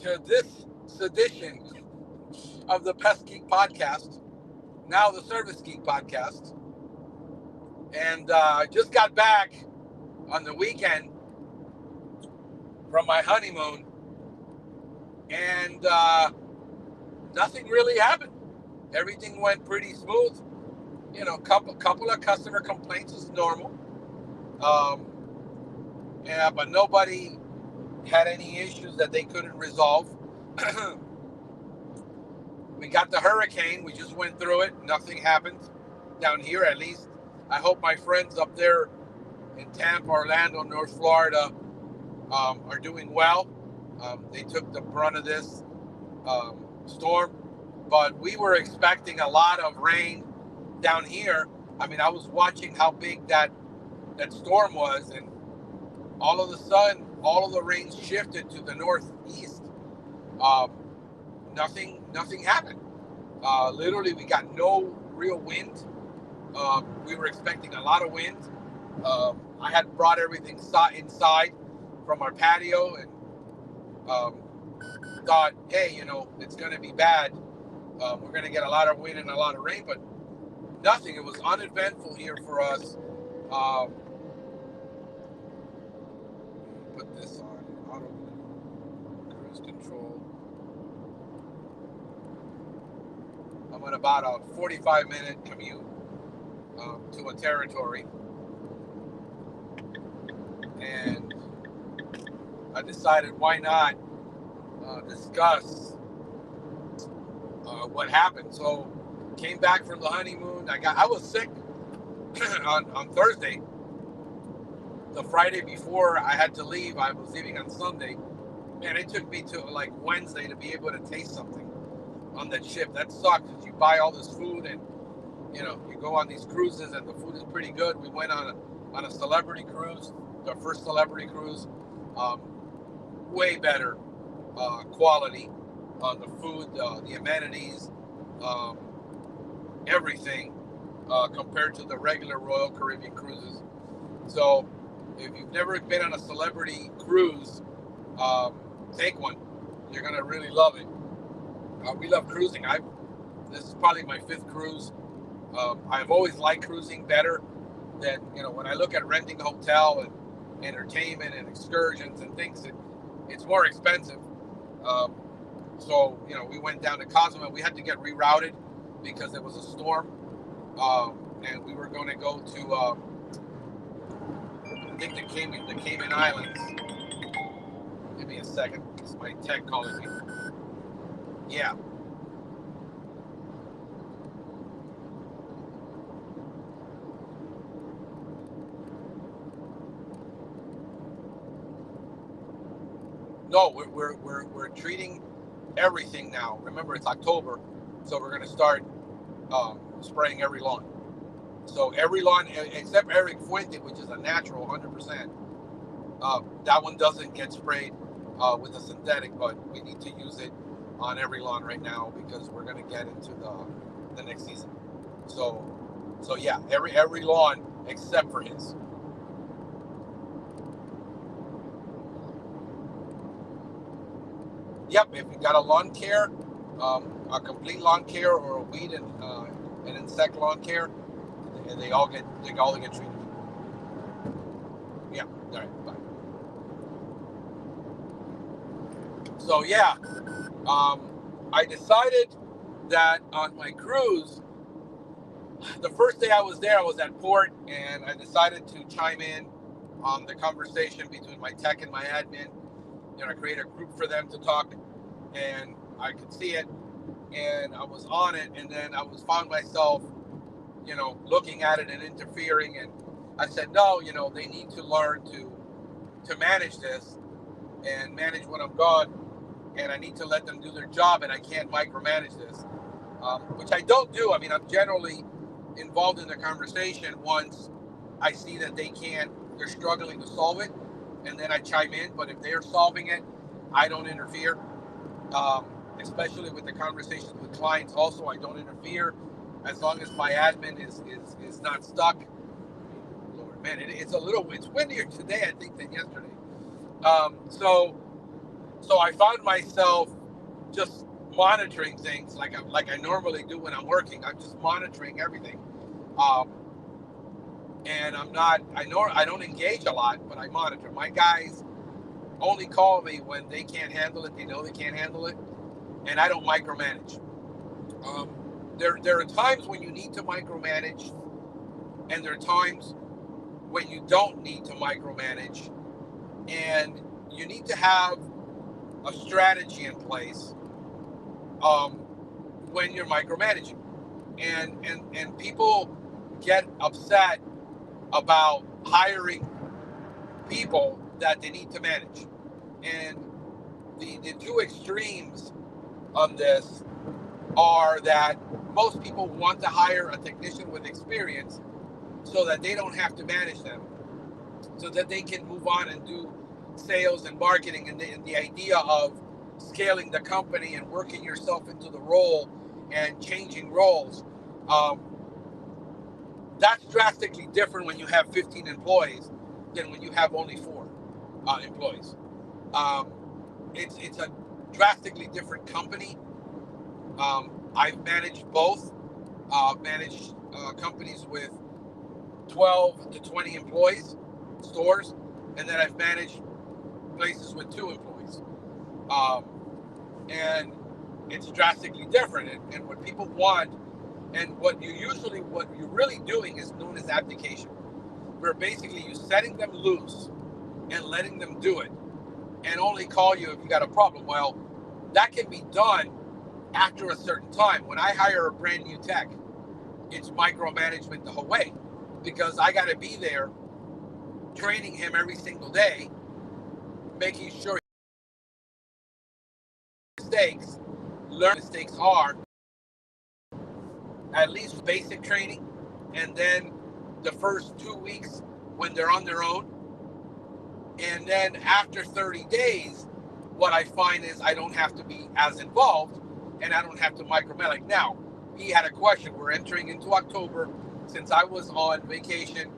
to this edition of the Pest Geek Podcast, now the Service Geek Podcast. And I just got back on the weekend from my honeymoon, and nothing really happened. Everything went pretty smooth. You know, couple of customer complaints is normal. Yeah, but nobody had any issues that they couldn't resolve. We got the hurricane. We just went through it. Nothing happened down here, at least. I hope my friends up there in Tampa, Orlando, North Florida are doing well. They took the brunt of this storm, but we were expecting a lot of rain down here. I mean, I was watching how big that storm was, and all of a sudden, all of the rain shifted to the northeast. Nothing happened. Literally, we got no real wind. We were expecting a lot of wind. I had brought everything inside from our patio, and thought, hey, you know, it's going to be bad. We're going to get a lot of wind and a lot of rain, but nothing. It was uneventful here for us. Put this on auto cruise control. I'm on about a 45-minute commute to a territory, and I decided, why not discuss what happened. So came back from the honeymoon. I was sick on Thursday. The Friday before I had to leave, I was leaving on Sunday. Man, it took me to like Wednesday to be able to taste something on that ship. That sucks, because you buy all this food, and you know, you go on these cruises and the food is pretty good. We went on a celebrity cruise, the first celebrity cruise. Way better quality on the food, the amenities, everything compared to the regular Royal Caribbean cruises. So if you've never been on a celebrity cruise, take one. You're gonna really love it. We love cruising. This is probably my 5th cruise. I've always liked cruising better than, you know, when I look at renting a hotel and entertainment and excursions and things, it's more expensive. So, you know, we went down to Cozumel. We had to get rerouted because there was a storm. And we were going to go to, I think the Cayman Islands. Give me a second. It's my tech calling me. Yeah. No, we're treating everything now. Remember, it's October, so we're going to start spraying every lawn. So every lawn, except Eric Fuente, which is a natural 100%, that one doesn't get sprayed with a synthetic, but we need to use it on every lawn right now because we're going to get into the next season. So yeah, every lawn except for his. Yep, if you got a lawn care, a complete lawn care, or a weed and an insect lawn care, they all get treated. Yeah, all right, bye. So yeah, I decided that on my cruise, the first day I was there, I was at port, and I decided to chime in on the conversation between my tech and my admin. You know, I created a group for them to talk, and I could see it, and I was on it, and then I found myself, you know, looking at it and interfering, and I said, no, you know, they need to learn to manage this and manage when I'm gone, and I need to let them do their job, and I can't micromanage this, which I don't do. I mean, I'm generally involved in the conversation once I see that they're struggling to solve it, and then I chime in. But if they're solving it, I don't interfere, especially with the conversations with clients. Also, I don't interfere as long as my admin is not stuck. Lord, man, it's windier today, I think, than yesterday. So So I found myself just monitoring things like I normally do when I'm working. I'm just monitoring everything. Um, and I don't engage a lot, but I monitor. My guys only call me when they can't handle it. They know they can't handle it, and I don't micromanage. Um, there are times when you need to micromanage, and there are times when you don't need to micromanage, and you need to have a strategy in place um, when you're micromanaging. And people get upset about hiring people that they need to manage. And the two extremes on this are that most people want to hire a technician with experience so that they don't have to manage them, so that they can move on and do sales and marketing, and the idea of scaling the company and working yourself into the role and changing roles. Um, that's drastically different when you have 15 employees than when you have only 4 employees. Um, it's a drastically different company. I've managed both. Managed companies with 12 to 20 employees, stores, and then I've managed places with 2 employees. Um, and it's drastically different. And what people want, and what you're really doing is known as abdication, where basically you're setting them loose and letting them do it, and only call you if you got a problem. Well, that can be done after a certain time. When I hire a brand new tech, it's micromanagement the whole way, because I got to be there training him every single day, making sure mistakes, learn mistakes are, at least basic training, and then the first 2 weeks when they're on their own. And then after 30 days, what I find is I don't have to be as involved, and I don't have to micromanage. Now, he had a question. We're entering into October. Since I was on vacation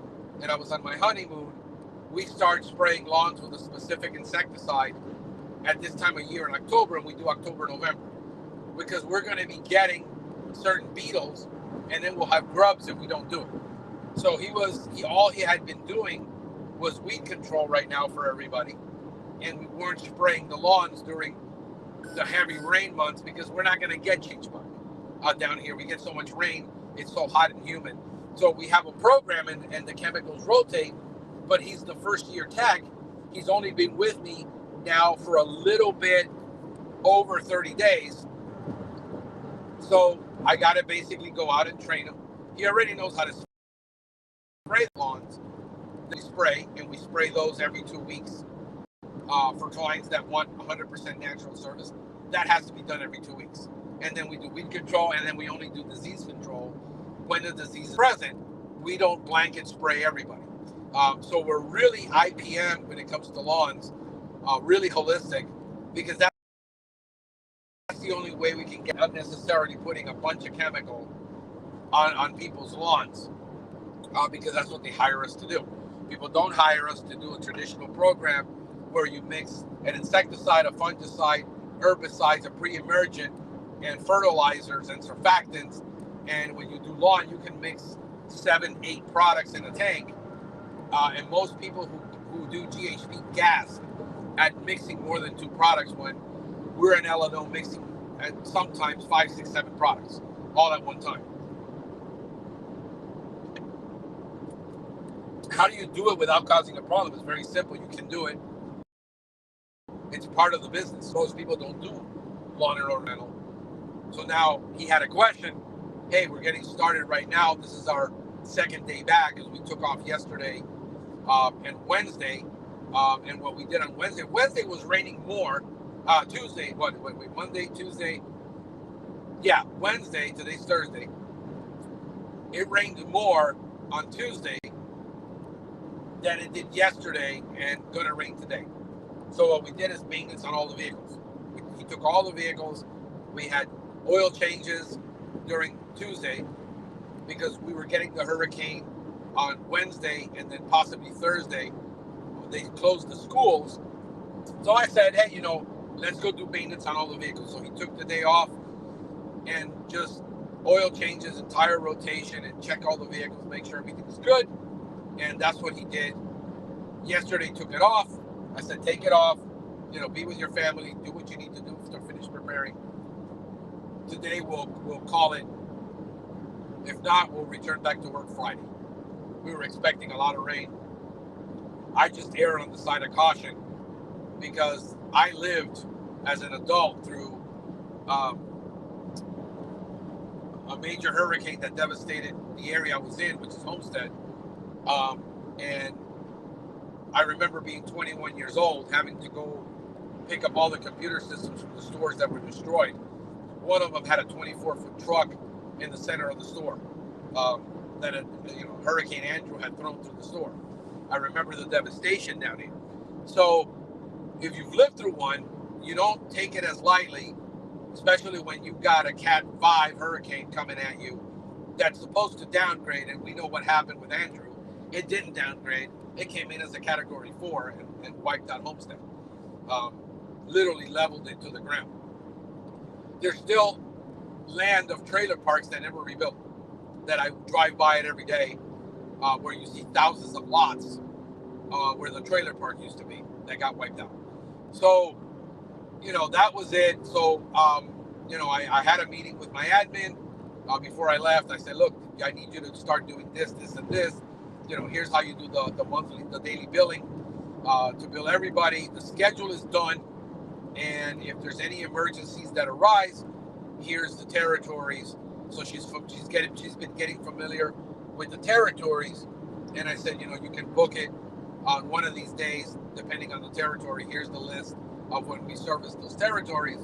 and I was on my honeymoon, we start spraying lawns with a specific insecticide at this time of year in October, and we do October, November, because we're going to be getting certain beetles, and then we'll have grubs if we don't do it. So all he had been doing was weed control right now for everybody, and we weren't spraying the lawns during the heavy rain months because we're not going to get chinch bug down here. We get so much rain, it's so hot and humid. So we have a program, and the chemicals rotate, but he's the first year tech. He's only been with me now for a little bit over 30 days. So I got to basically go out and train him. He already knows how to spray lawns. They spray, and we spray those every 2 weeks. For clients that want 100% natural service, that has to be done every 2 weeks. And then we do weed control, and then we only do disease control when the disease is present. We don't blanket spray everybody. So we're really IPM when it comes to lawns, really holistic, because that's the only way we can get unnecessarily putting a bunch of chemical on people's lawns, because that's what they hire us to do. People don't hire us to do a traditional program where you mix an insecticide, a fungicide, herbicides, a pre-emergent, and fertilizers and surfactants. And when you do lawn, you can mix 7, 8 products in a tank. And most people who do GHP gas at mixing more than 2 products, when we're in Illinois mixing at sometimes 5, 6, 7 products all at one time. How do you do it without causing a problem? It's very simple. You can do it. It's part of the business. Most people don't do lawn and ornamental. So now he had a question. Hey, we're getting started right now. This is our second day back, because we took off yesterday and Wednesday. And what we did on Wednesday was raining more. Tuesday, Monday, Tuesday. Yeah, Wednesday, today's Thursday. It rained more on Tuesday than it did yesterday, and going to rain today. So what we did is maintenance on all the vehicles. He took all the vehicles. We had oil changes during Tuesday because we were getting the hurricane on Wednesday, and then possibly Thursday. They closed the schools. So I said, hey, let's go do maintenance on all the vehicles. So he took the day off and just oil changes and tire rotation and check all the vehicles, make sure everything's good. And that's what he did. Yesterday, took it off. I said, take it off, be with your family, do what you need to do to finish preparing. Today, we'll call it. If not, we'll return back to work Friday. We were expecting a lot of rain. I just erred on the side of caution because I lived as an adult through a major hurricane that devastated the area I was in, which is Homestead. And I remember being 21 years old, having to go pick up all the computer systems from the stores that were destroyed. One of them had a 24-foot truck in the center of the store that Hurricane Andrew had thrown through the store. I remember the devastation down here. So if you've lived through one, you don't take it as lightly, especially when you've got a Cat 5 hurricane coming at you that's supposed to downgrade, and we know what happened with Andrew. It didn't downgrade. It came in as a Category 4 and wiped out Homestead. Literally leveled it to the ground. There's still land of trailer parks that never rebuilt, that I drive by it every day, where you see thousands of lots where the trailer park used to be that got wiped out. So, that was it. So, I had a meeting with my admin before I left. I said, look, I need you to start doing this, and this. Here's how you do the daily billing to bill everybody. The schedule is done. And if there's any emergencies that arise, here's the territories. So she's been getting familiar with the territories. And I said, you can book it on one of these days, depending on the territory. Here's the list of when we service those territories.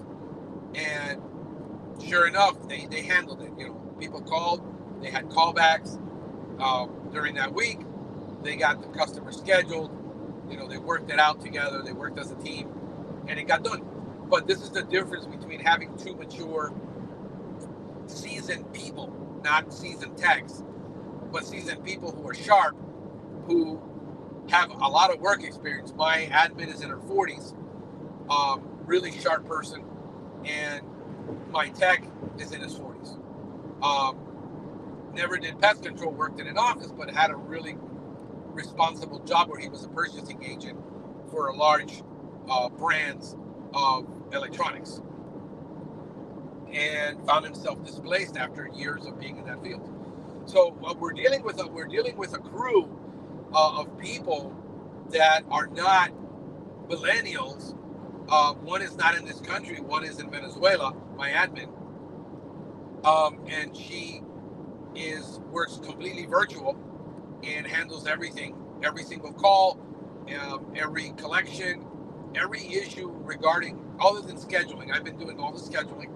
And sure enough, they handled it. People called, they had callbacks during that week. They got the customer scheduled. They worked it out together. They worked as a team, and it got done. But this is the difference between having two mature, seasoned people, not seasoned techs, but seasoned people who are sharp, who have a lot of work experience. My admin is in her 40s, really sharp person, and my tech is in his 40s. Never did pest control, worked in an office, but had a really responsible job where he was a purchasing agent for a large brands of electronics, and found himself displaced after years of being in that field. So we're dealing with a crew of people that are not millennials. One is not in this country. One is in Venezuela. My admin, and she works completely virtual and handles everything, every single call, every collection, every issue regarding, other than scheduling. I've been doing all the scheduling,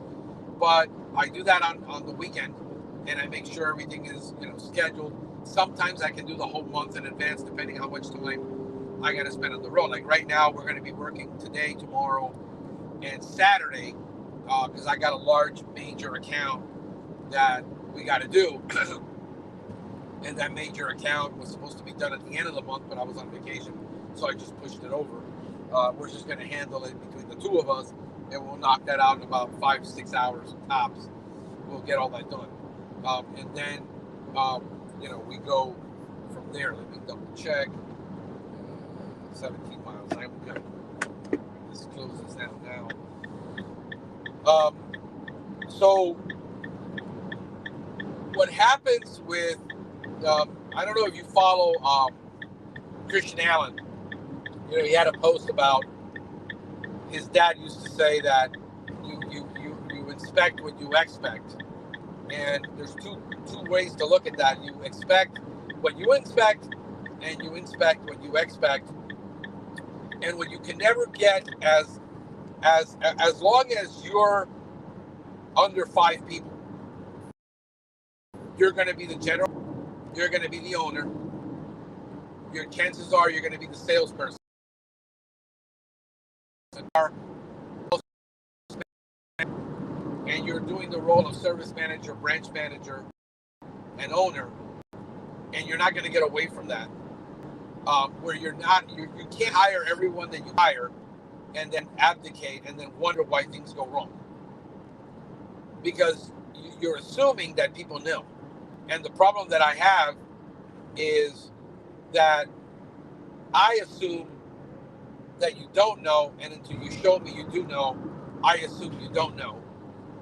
but I do that on the weekend, and I make sure everything is scheduled. Sometimes I can do the whole month in advance, depending how much time I got to spend on the road. Like right now, we're going to be working today, tomorrow, and Saturday, because I got a large major account that we got to do. And that major account was supposed to be done at the end of the month, but I was on vacation, so I just pushed it over. We're just going to handle it between the two of us, and we'll knock that out in about 5-6 hours tops. We'll get all that done. And then, we go from there. Let me double check. 17 miles. I'm good. This closes down now. So what happens with, I don't know if you follow Christian Allen. He had a post about his dad used to say that you inspect what you expect. And there's two ways to look at that. You expect what you inspect, and you inspect what you expect. And what you can never get, as long as you're under 5 people, you're going to be the general, you're going to be the owner. Your chances are you're going to be the salesperson. And you're doing the role of service manager, branch manager, and owner, and you're not going to get away from that. Where you can't hire everyone that you hire, and then abdicate and then wonder why things go wrong. Because you're assuming that people know. And the problem that I have is that I assume that you don't know, and until you show me you do know, I assume you don't know.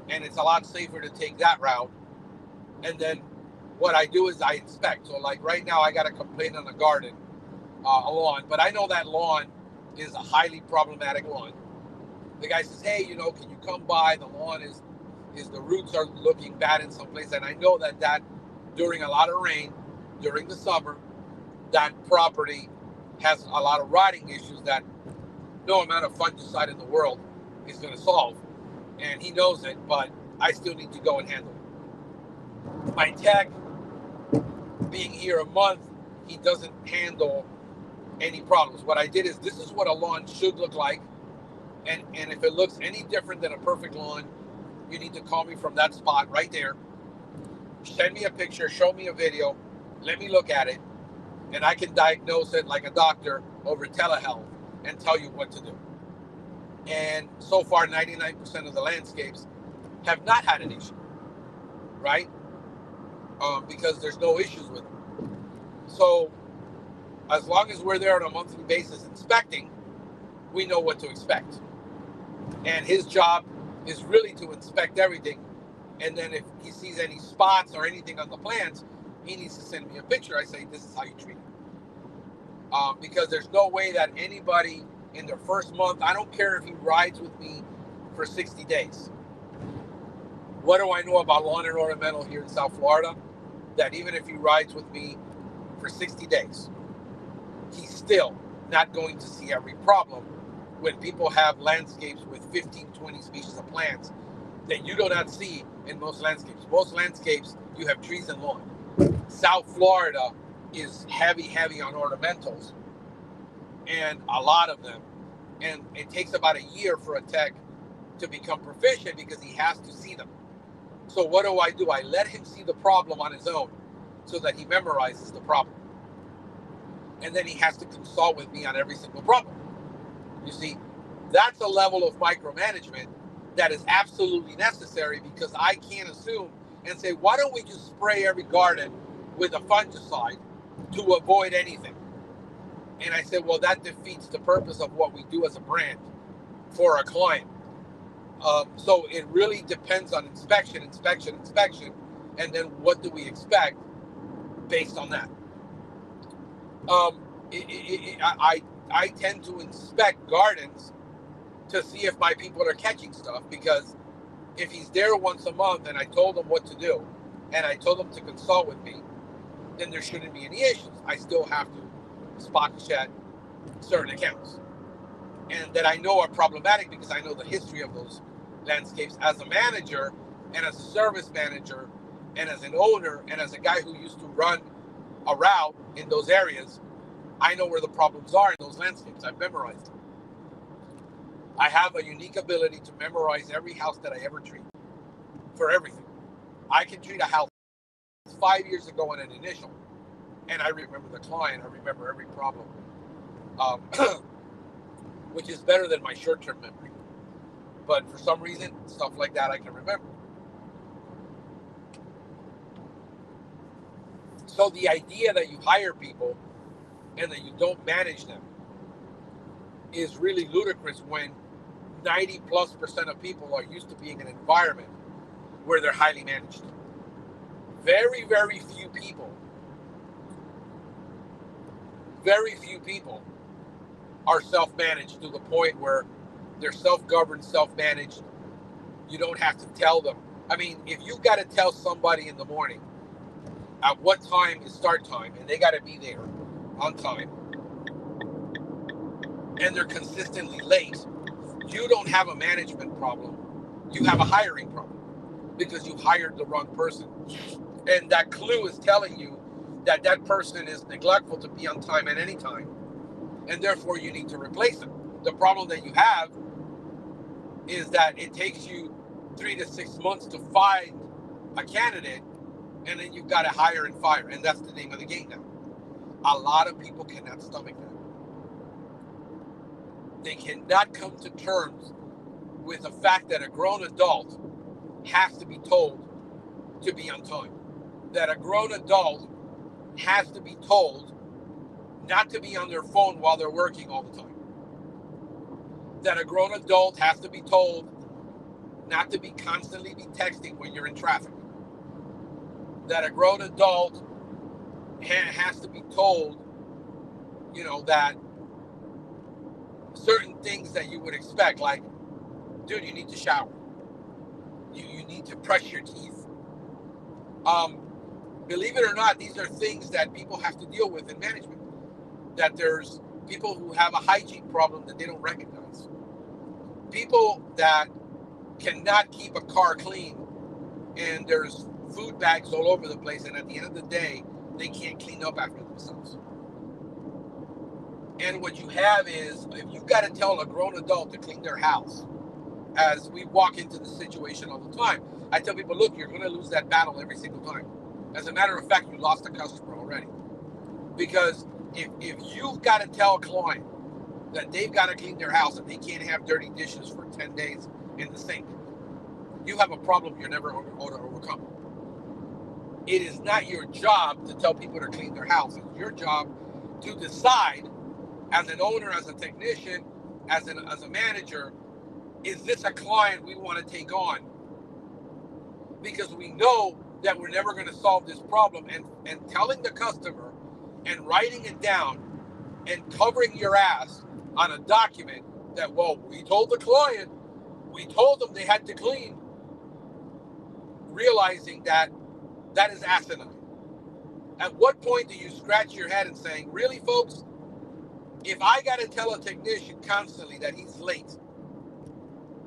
And it's a lot safer to take that route. And then what I do is I inspect. So like right now I got a complaint on a garden, a lawn, but I know that lawn is a highly problematic lawn. The guy says, hey, can you come by? The lawn is the roots are looking bad in some place. And I know that during a lot of rain, during the summer, that property has a lot of rotting issues that no amount of fungicide in the world is going to solve. And he knows it, but I still need to go and handle it. My tech, being here a month, he doesn't handle any problems. What I did is, this is what a lawn should look like. And if it looks any different than a perfect lawn, you need to call me from that spot right there. Send me a picture, show me a video, let me look at it, and I can diagnose it like a doctor over telehealth and tell you what to do. And so far, 99% of the landscapes have not had an issue, right? Because there's no issues with them. So as long as we're there on a monthly basis inspecting, we know what to expect. And his job is really to inspect everything. And then if he sees any spots or anything on the plants, he needs to send me a picture. I say, this is how you treat it. Because there's no way that anybody in their first month, I don't care if he rides with me for 60 days. What do I know about lawn and ornamental here in South Florida? That even if he rides with me for 60 days, he's still not going to see every problem when people have landscapes with 15, 20 species of plants that you do not see in most landscapes. Most landscapes, you have trees and lawn. South Florida is heavy on ornamentals, and a lot of them. And it takes about a year for a tech to become proficient because he has to see them. So what do? I let him see the problem on his own so that he memorizes the problem. And then he has to consult with me on every single problem. You see, that's a level of micromanagement that is absolutely necessary, because I can't assume and say, why don't we just spray every garden with a fungicide to avoid anything? And I said, well, that defeats the purpose of what we do as a brand for a client. So it really depends on inspection, and then what do we expect based on that. I tend to inspect gardens to see if my people are catching stuff, because if he's there once a month and I told him what to do and I told him to consult with me, then there shouldn't be any issues. I still have to spot check certain accounts, and that I know are problematic because I know the history of those landscapes as a manager and as a service manager and as an owner and as a guy who used to run a route in those areas. I know where the problems are in those landscapes. I've memorized them. I have a unique ability to memorize every house that I ever treat for everything. I can treat a house 5 years ago on an initial, and I remember the client. I remember every problem, which is better than my short-term memory. But for some reason, stuff like that I can remember. So the idea that you hire people and that you don't manage them is really ludicrous when 90+% of people are used to being in an environment where they're highly managed. Very, very few people are self-managed to the point where they're self-governed, self-managed. You don't have to tell them. I mean, if you got to tell somebody in the morning at what time is start time, and they got to be there on time, and they're consistently late, you don't have a management problem. You have a hiring problem, because you hired the wrong person. And that clue is telling you that that person is neglectful to be on time at any time, and therefore you need to replace them. The problem that you have is that it takes you 3 to 6 months to find a candidate, and then you've got to hire and fire, and that's the name of the game now. A lot of people cannot stomach that. They cannot come to terms with the fact that a grown adult has to be told to be on time. That a grown adult has to be told not to be on their phone while they're working all the time. That a grown adult has to be told not to be constantly be texting when you're in traffic. That a grown adult has to be told, that certain things that you would expect, like, dude, you need to shower. You need to brush your teeth. Believe it or not, these are things that people have to deal with in management. That there's people who have a hygiene problem that they don't recognize. People that cannot keep a car clean, and there's food bags all over the place, and at the end of the day, they can't clean up after themselves. And what you have is, if you've got to tell a grown adult to clean their house, as we walk into the situation all the time, I tell people, look, you're going to lose that battle every single time. As a matter of fact, you lost a customer already. Because if you've got to tell a client that they've got to clean their house and they can't have dirty dishes for 10 days in the sink, you have a problem you're never going to overcome. It is not your job to tell people to clean their house. It's your job to decide, as an owner, as a technician, as a manager, is this a client we want to take on? Because we know that we're never going to solve this problem, and telling the customer and writing it down and covering your ass on a document that, well, we told the client, we told them they had to clean, realizing that is asinine. At what point do you scratch your head and saying, really, folks, if I got to tell a technician constantly that he's late,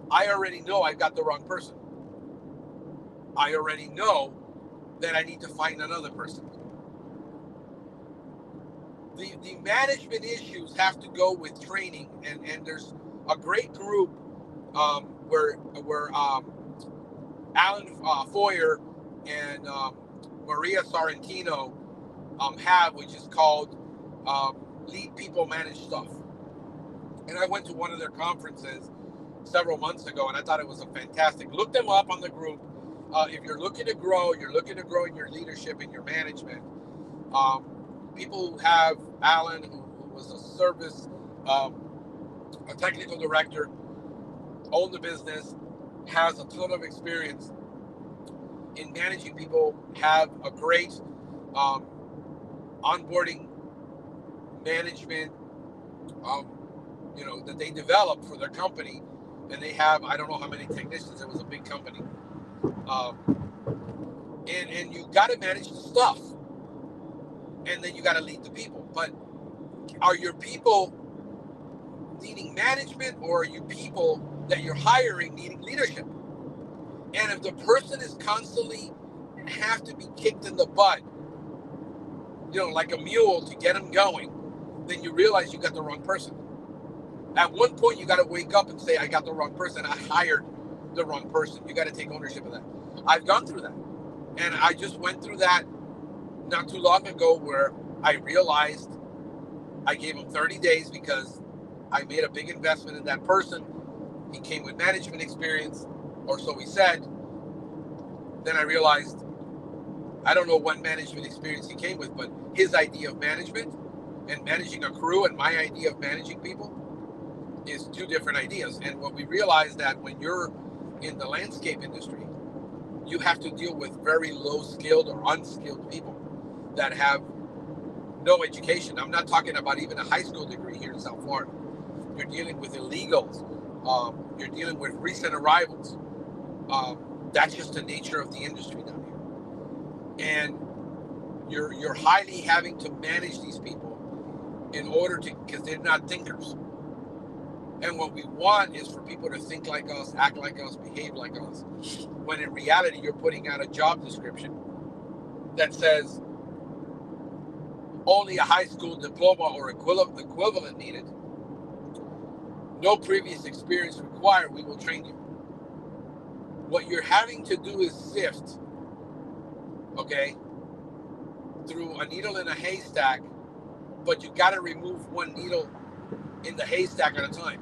I already know I've got the wrong person. I already know that I need to find another person. The management issues have to go with training, and there's a great group where Alan Foyer and Maria Sorrentino have, which is called Lead People Manage Stuff. And I went to one of their conferences several months ago, and I thought it was a fantastic. Look them up on the group. If you're looking to grow in your leadership and your management. People who have Alan, who was a service, a technical director, owned the business, has a ton of experience in managing people, have a great onboarding management, that they developed for their company. And they have, I don't know how many technicians, it was a big company. And you got to manage the stuff. And then you got to lead the people. But are your people needing management, or are you people that you're hiring needing leadership? And if the person is constantly have to be kicked in the butt, like a mule to get them going, then you realize you got the wrong person. At one point, you got to wake up and say, I got the wrong person. I hired the wrong person. You got to take ownership of that. I've gone through that. And I just went through that not too long ago, where I realized I gave him 30 days because I made a big investment in that person. He came with management experience, or so he said. Then I realized, I don't know what management experience he came with, but his idea of management and managing a crew and my idea of managing people is two different ideas. And what we realized, that when you're in the landscape industry, you have to deal with very low skilled or unskilled people that have no education. I'm not talking about even a high school degree here in South Florida. You're dealing with illegals. You're dealing with recent arrivals. That's just the nature of the industry down here. And you're highly having to manage these people in order to, because they're not thinkers. And what we want is for people to think like us, act like us, behave like us. When in reality, you're putting out a job description that says only a high school diploma or equivalent needed. No previous experience required. We will train you. What you're having to do is sift, okay, through a needle in a haystack, but you got to remove one needle in the haystack at a time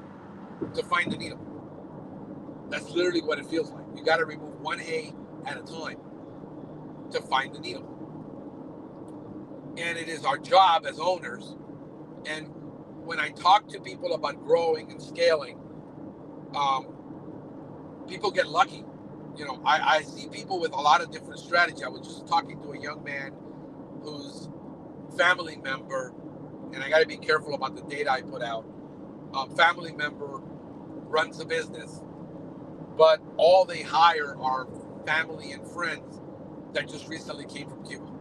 to find the needle. That's literally what it feels like. You got to remove one hay at a time to find the needle. And it is our job as owners. And when I talk to people about growing and scaling, people get lucky. You know, I see people with a lot of different strategy. I was just talking to a young man whose family member, and I got to be careful about the data I put out, family member runs a business, but all they hire are family and friends that just recently came from Cuba.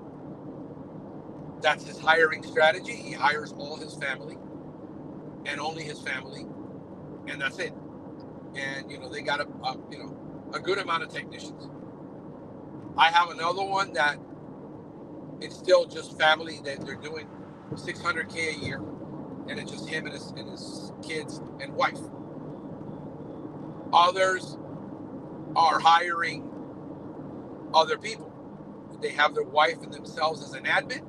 That's his hiring strategy. He hires all his family and only his family, and that's it. And you know, they got a good amount of technicians. I have another one that it's still just family, that they're doing $600K a year, and it's just him and his kids and wife. Others are hiring other people. They have their wife and themselves as an admin,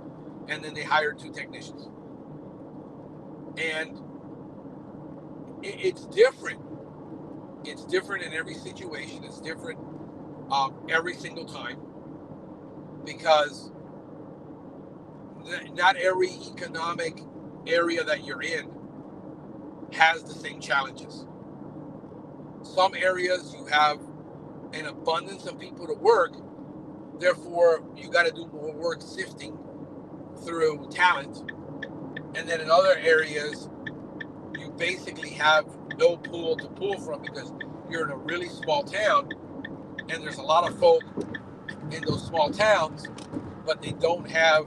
and then they hire 2 technicians. And it's different. It's different in every situation. It's different every single time, because not every economic area that you're in has the same challenges. Some areas you have an abundance of people to work, therefore you got to do more work sifting through talent. And then in other areas, you basically have no pool to pull from, because you're in a really small town and there's a lot of folk in those small towns, but they don't have,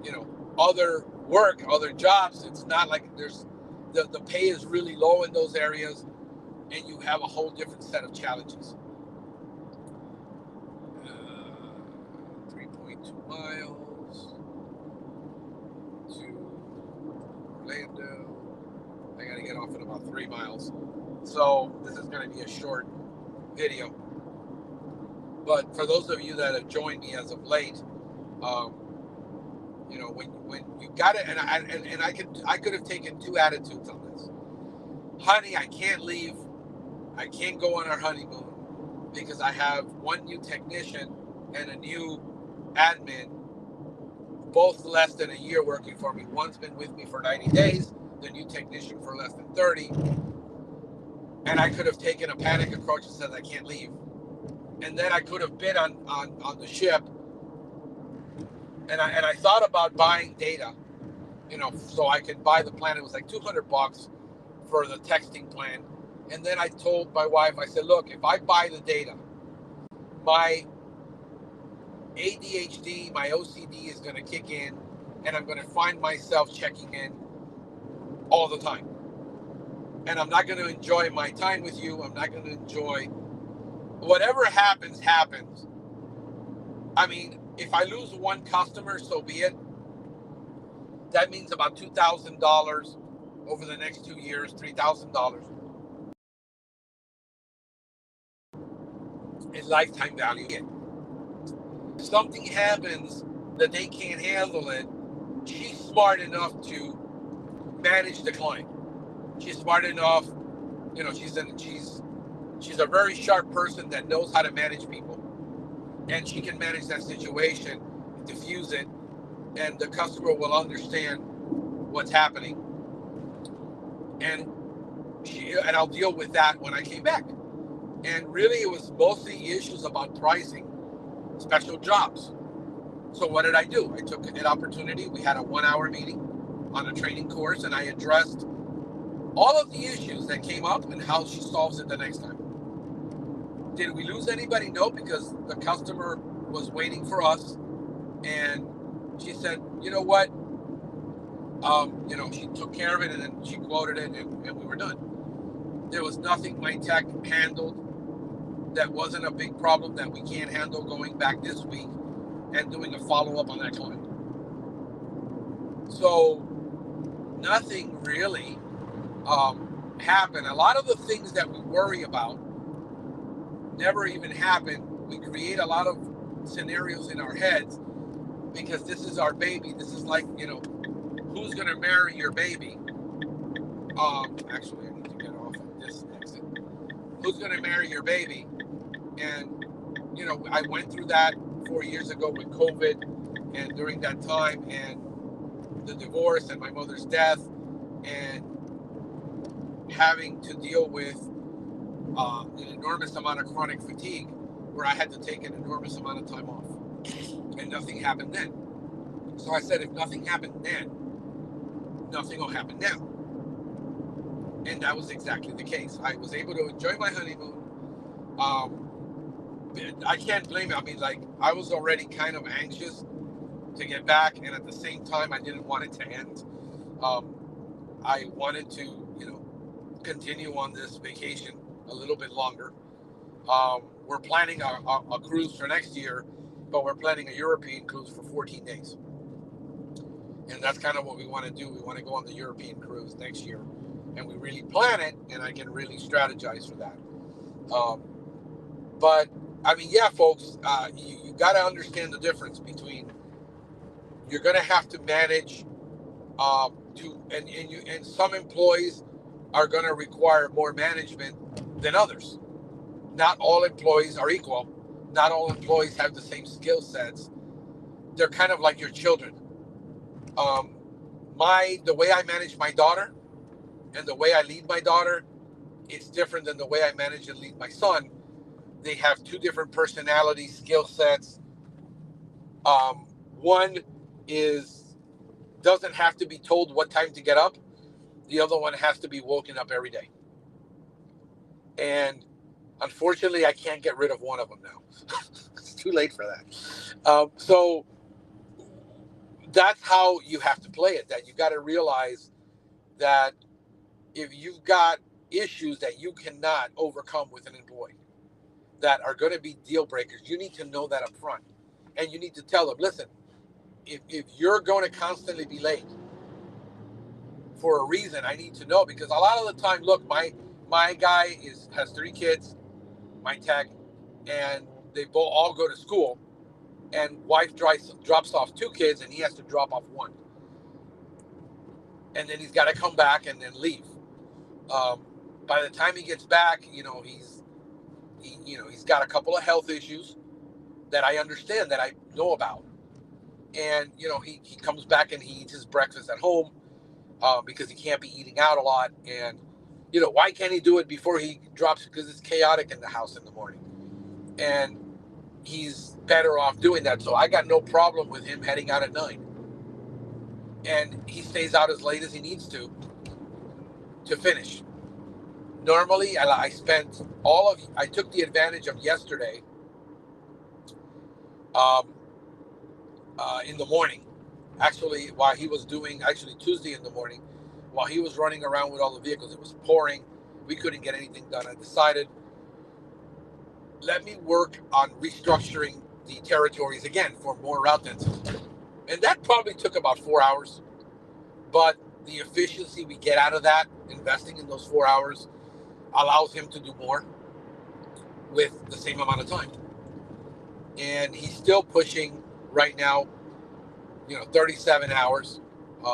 you know, other work, other jobs. It's not like there's the pay is really low in those areas, and you have a whole different set of challenges. 3.2 miles to Orlando. I gotta get off in about 3 miles, so this is going to be a short video. But for those of you that have joined me as of late, you know, when you got it, and I could have taken 2 attitudes on this. Honey, I can't leave. I can't go on our honeymoon because I have 1 new technician and a new admin, both less than a year working for me. One's been with me for 90 days, the new technician for less than 30. And I could have taken a panic approach and said, I can't leave. And then I could have been on the ship. And I thought about buying data, you know, so I could buy the plan. It was like $200 for the texting plan. And then I told my wife, I said, look, if I buy the data, my ADHD, my OCD is going to kick in, and I'm going to find myself checking in all the time. And I'm not going to enjoy my time with you. I'm not going to enjoy whatever happens. I mean, if I lose 1 customer, so be it. That means about $2,000 over the next 2 years, $3,000 in lifetime value. If something happens that they can't handle it, she's smart enough to manage the client. She's smart enough, you know, she's a very sharp person that knows how to manage people, and she can manage that situation, diffuse it, and the customer will understand what's happening, and I'll deal with that when I came back. And really, it was mostly issues about pricing special jobs. So what did I do? I took an opportunity. We had a 1-hour meeting on a training course, and I addressed all of the issues that came up and how she solves it the next time. Did we lose anybody? No, because the customer was waiting for us, and she said, you know what? You know, she took care of it, and then she quoted it, and we were done. There was nothing my tech handled that wasn't a big problem that we can't handle going back this week and doing a follow-up on that client. So nothing really happened. A lot of the things that we worry about never even happen. We create a lot of scenarios in our heads because this is our baby. This is like, you know, who's going to marry your baby? Actually, I need to get off at this exit. Who's going to marry your baby? And, I went through that 4 years ago with COVID, and during that time, and the divorce and my mother's death, and having to deal with an enormous amount of chronic fatigue where I had to take an enormous amount of time off. And nothing happened then. So I said, if nothing happened then, nothing will happen now. And that was exactly the case. I was able to enjoy my honeymoon. I can't blame it. I mean, like, I was already kind of anxious to get back, and at the same time, I didn't want it to end. I wanted to, continue on this vacation a little bit longer. We're planning a cruise for next year, but we're planning a European cruise for 14 days. And that's kind of what we want to do. We want to go on the European cruise next year. And we really plan it, and I can really strategize for that. But, I mean, yeah, folks, you got to understand the difference between you're going to have to manage and some employees are going to require more management than others. Not all employees are equal. Not all employees have the same skill sets. They're kind of like your children. The way I manage my daughter and the way I lead my daughter, it's different than the way I manage and lead my son. They have two different personalities, skill sets. One doesn't have to be told what time to get up. The other one has to be woken up every day. And unfortunately, I can't get rid of one of them now. It's too late for that. So that's how you have to play it. That you got to realize that if you've got issues that you cannot overcome with an employee that are going to be deal breakers, you need to know that up front. And you need to tell them, listen, if you're going to constantly be late for a reason, I need to know, because a lot of the time, look, my guy has 3 kids, my tech, and they both all go to school, and wife drops off 2 kids, and he has to drop off 1, and then he's got to come back and then leave. By the time he gets back, he's got a couple of health issues that I understand, that I know about, and he comes back and he eats his breakfast at home because he can't be eating out a lot, and why can't he do it before he drops? Because it's chaotic in the house in the morning, and he's better off doing that. So I got no problem with him heading out at 9, and he stays out as late as he needs to finish. Normally, I took the advantage of yesterday in the morning, actually, while he was Tuesday in the morning, while he was running around with all the vehicles. It was pouring. We couldn't get anything done. I decided, let me work on restructuring the territories again for more route density. And that probably took about 4 hours. But the efficiency we get out of that, investing in those 4 hours, allows him to do more with the same amount of time. And he's still pushing right now, 37 hours.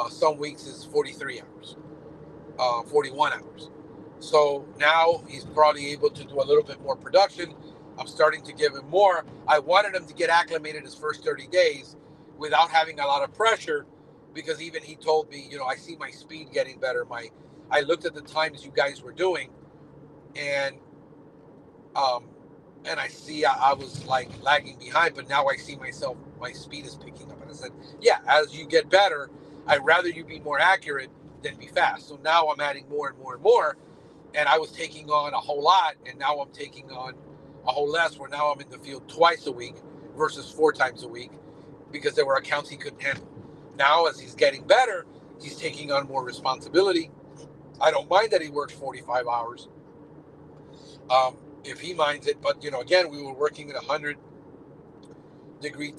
Some weeks is 43 hours, 41 hours. So now he's probably able to do a little bit more production. I'm starting to give him more. I wanted him to get acclimated his first 30 days without having a lot of pressure, because even he told me, I see my speed getting better. I looked at the times you guys were doing, and I see I was like lagging behind, but now I see myself, my speed is picking up. And I said, yeah, as you get better, I'd rather you be more accurate than be fast. So now I'm adding more and more and more. And I was taking on a whole lot, and now I'm taking on a whole less, where now I'm in the field twice a week versus 4 times a week, because there were accounts he couldn't handle. Now, as he's getting better, he's taking on more responsibility. I don't mind that he works 45 hours if he minds it. But, again, we were working at 100 degree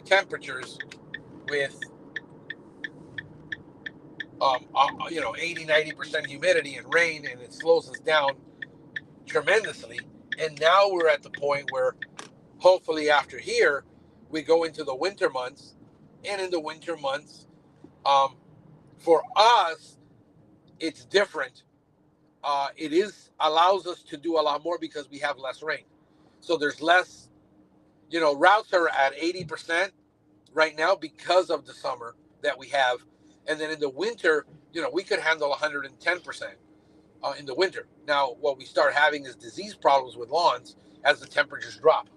temperatures with 80-90% humidity and rain, and it slows us down tremendously. And now we're at the point where hopefully after here we go into the winter months, and in the winter months, for us, it's different. It is allows us to do a lot more because we have less rain. So there's less, routes are at 80% right now because of the summer that we have. And then in the winter, we could handle 110% in the winter. Now, what we start having is disease problems with lawns as the temperatures drop.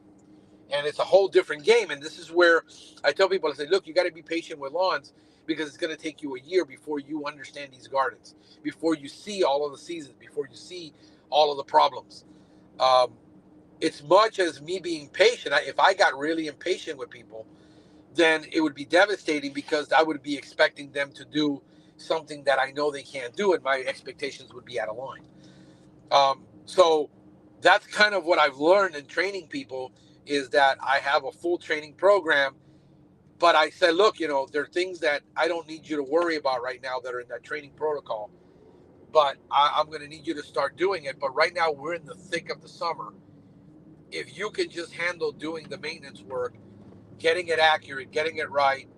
And it's a whole different game. And this is where I tell people, I say, look, you got to be patient with lawns because it's going to take you a year before you understand these gardens, before you see all of the seasons, before you see all of the problems. Um, it's much as me being patient. If I got really impatient with people, then it would be devastating because I would be expecting them to do something that I know they can't do, and my expectations would be out of line. So that's kind of what I've learned in training people is that I have a full training program, but I said, look, there are things that I don't need you to worry about right now that are in that training protocol, but I'm going to need you to start doing it. But right now we're in the thick of the summer. If you can just handle doing the maintenance work, getting it accurate, getting it right,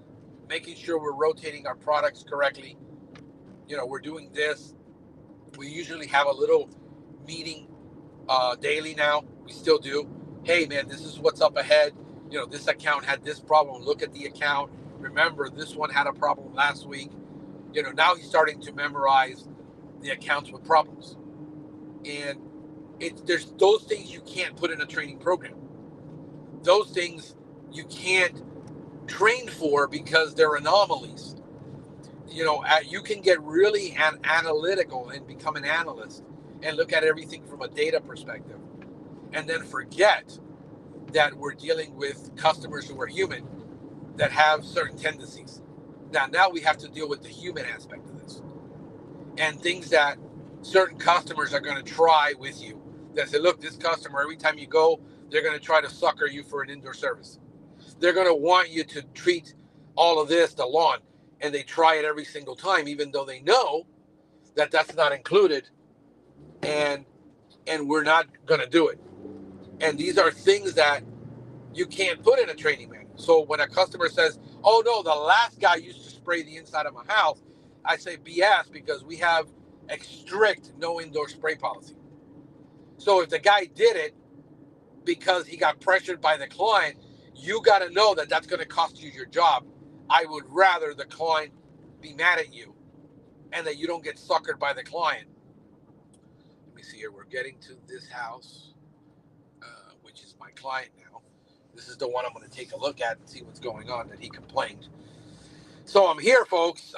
making sure we're rotating our products correctly, we're doing this. We usually have a little meeting daily now. We still do. Hey, man, this is what's up ahead. This account had this problem. Look at the account. Remember, this one had a problem last week. Now he's starting to memorize the accounts with problems. And there's those things you can't put in a training program. Those things you can't train for because they're anomalies. You can get really analytical and become an analyst and look at everything from a data perspective and then forget that we're dealing with customers who are human that have certain tendencies. Now we have to deal with the human aspect of this and things that certain customers are going to try with you. That say, look, this customer, every time you go, they're going to try to sucker you for an indoor service. They're going to want you to treat all of this, the lawn, and they try it every single time, even though they know that that's not included, and we're not going to do it. And these are things that you can't put in a training manual. So when a customer says, oh no, the last guy used to spray the inside of my house, I say BS because we have a strict no indoor spray policy. So if the guy did it because he got pressured by the client, you got to know that that's going to cost you your job. I would rather the client be mad at you and that you don't get suckered by the client. Let me see here. We're getting to this house, which is my client now. This is the one I'm going to take a look at and see what's going on that he complained. So I'm here, folks,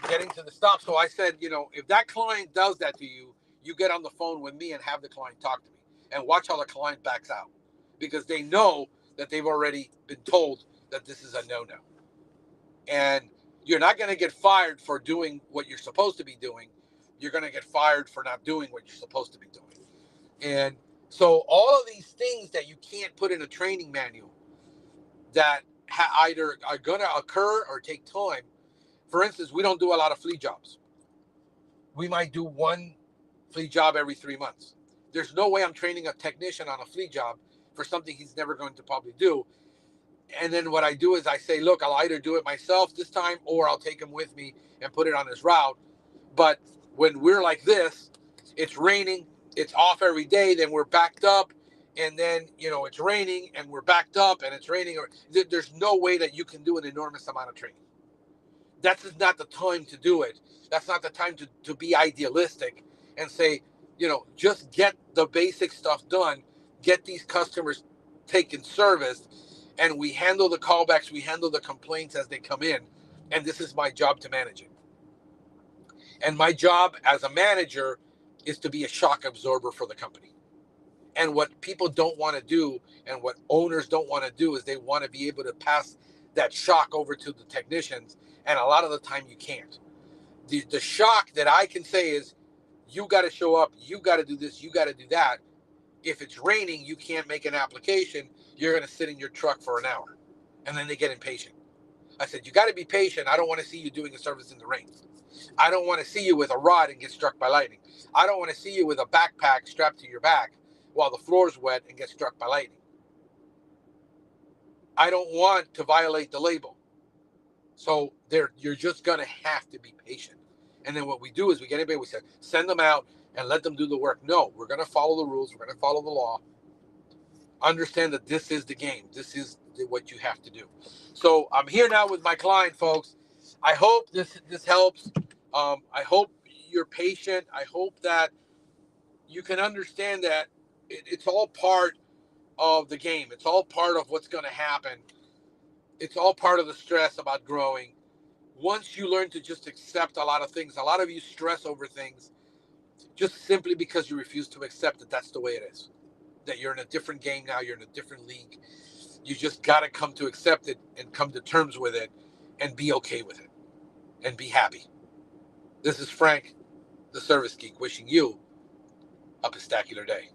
getting to the stop. So I said, if that client does that to you, you get on the phone with me and have the client talk to me and watch how the client backs out because they know that they've already been told that this is a no-no. And you're not going to get fired for doing what you're supposed to be doing. You're going to get fired for not doing what you're supposed to be doing. And so all of these things that you can't put in a training manual that either are going to occur or take time. For instance, we don't do a lot of flea jobs. We might do one flea job every 3 months. There's no way I'm training a technician on a flea job for something he's never going to probably do. And then what I do is I say, look, I'll either do it myself this time or I'll take him with me and put it on his route. But when we're like this, it's raining, it's off every day, then we're backed up. And then, it's raining and we're backed up and it's raining. There's no way that you can do an enormous amount of training. That's not the time to do it. That's not the time to be idealistic and say, just get the basic stuff done, get these customers taken service, and we handle the callbacks, we handle the complaints as they come in. And this is my job to manage it. And my job as a manager is to be a shock absorber for the company. And what people don't want to do and what owners don't want to do is they want to be able to pass that shock over to the technicians. And a lot of the time you can't. The shock that I can say is you got to show up, you got to do this, you got to do that. If it's raining, you can't make an application. You're going to sit in your truck for an hour. And then they get impatient. I said, you got to be patient. I don't want to see you doing a service in the rain. I don't want to see you with a rod and get struck by lightning. I don't want to see you with a backpack strapped to your back while the floor's wet and get struck by lightning. I don't want to violate the label. So you're just going to have to be patient. And then what we do is we get anybody, we say, send them out and let them do the work. No, we're going to follow the rules. We're going to follow the law. Understand that this is the game. This is what you have to do. So I'm here now with my client, folks. I hope this helps. I hope you're patient. I hope that you can understand that it's all part of the game. It's all part of what's going to happen. It's all part of the stress about growing. Once you learn to just accept a lot of things, a lot of you stress over things just simply because you refuse to accept that that's the way it is. That you're in a different game now, you're in a different league. You just got to come to accept it and come to terms with it and be okay with it and be happy. This is Frank, the Service Geek, wishing you a pistacular day.